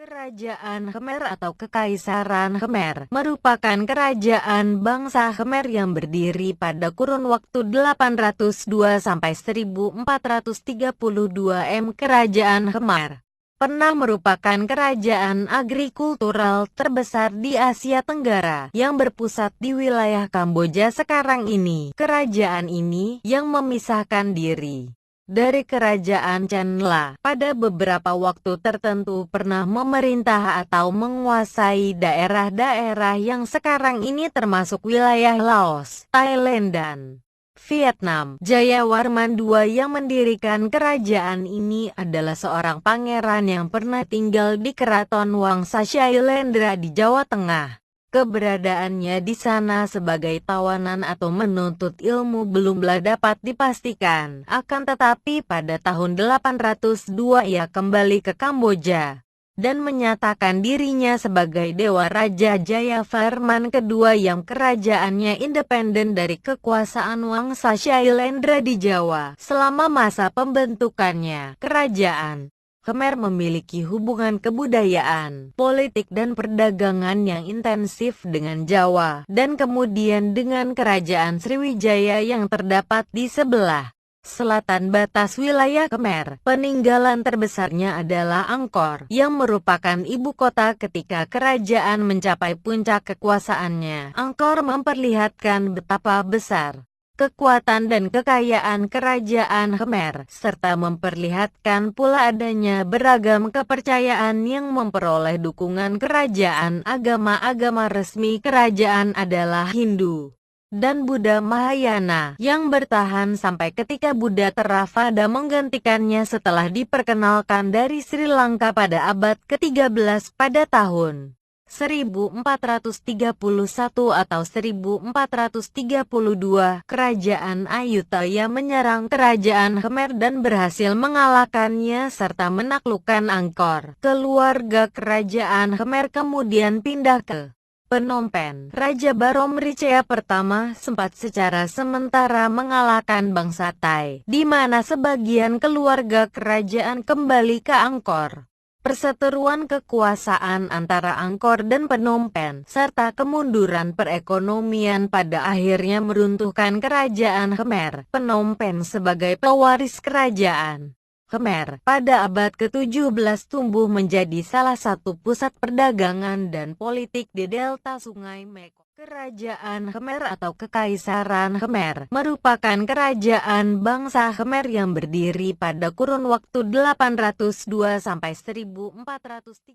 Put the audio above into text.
Kerajaan Khmer atau Kekaisaran Khmer merupakan kerajaan bangsa Khmer yang berdiri pada kurun waktu 802 sampai 1432 Kerajaan Khmer pernah merupakan kerajaan agrikultural terbesar di Asia Tenggara yang berpusat di wilayah Kamboja sekarang ini. Kerajaan ini yang memisahkan diri dari Kerajaan Chanla pada beberapa waktu tertentu pernah memerintah atau menguasai daerah-daerah yang sekarang ini termasuk wilayah Laos, Thailand dan Vietnam. Jayawarman II yang mendirikan kerajaan ini adalah seorang pangeran yang pernah tinggal di Keraton Wangsa Shailendra di Jawa Tengah. Keberadaannya di sana sebagai tawanan atau menuntut ilmu belumlah dapat dipastikan. Akan tetapi pada tahun 802 ia kembali ke Kamboja dan menyatakan dirinya sebagai Dewa Raja Jayavarman II yang kerajaannya independen dari kekuasaan Wangsa Shailendra di Jawa. Selama masa pembentukannya, kerajaan Khmer memiliki hubungan kebudayaan, politik dan perdagangan yang intensif dengan Jawa, dan kemudian dengan Kerajaan Sriwijaya yang terdapat di sebelah selatan batas wilayah Khmer. Peninggalan terbesarnya adalah Angkor, yang merupakan ibu kota ketika kerajaan mencapai puncak kekuasaannya. Angkor memperlihatkan betapa besar kekuatan dan kekayaan kerajaan Khmer, serta memperlihatkan pula adanya beragam kepercayaan yang memperoleh dukungan kerajaan. Agama-agama resmi kerajaan adalah Hindu dan Buddha Mahayana, yang bertahan sampai ketika Buddha Theravada menggantikannya setelah diperkenalkan dari Sri Lanka pada abad ke-13 pada tahun 1431 atau 1432, Kerajaan Ayutthaya menyerang Kerajaan Khmer dan berhasil mengalahkannya serta menaklukkan Angkor. Keluarga Kerajaan Khmer kemudian pindah ke Phnom Penh. Raja Baromrichea pertama sempat secara sementara mengalahkan bangsa Thai, di mana sebagian keluarga kerajaan kembali ke Angkor. Perseteruan kekuasaan antara Angkor dan Phnom Penh, serta kemunduran perekonomian pada akhirnya meruntuhkan Kerajaan Khmer. Phnom Penh sebagai pewaris Kerajaan Khmer pada abad ke-17 tumbuh menjadi salah satu pusat perdagangan dan politik di delta Sungai Mekong. Kerajaan Khmer atau Kekaisaran Khmer merupakan kerajaan bangsa Khmer yang berdiri pada kurun waktu 802 sampai 1403.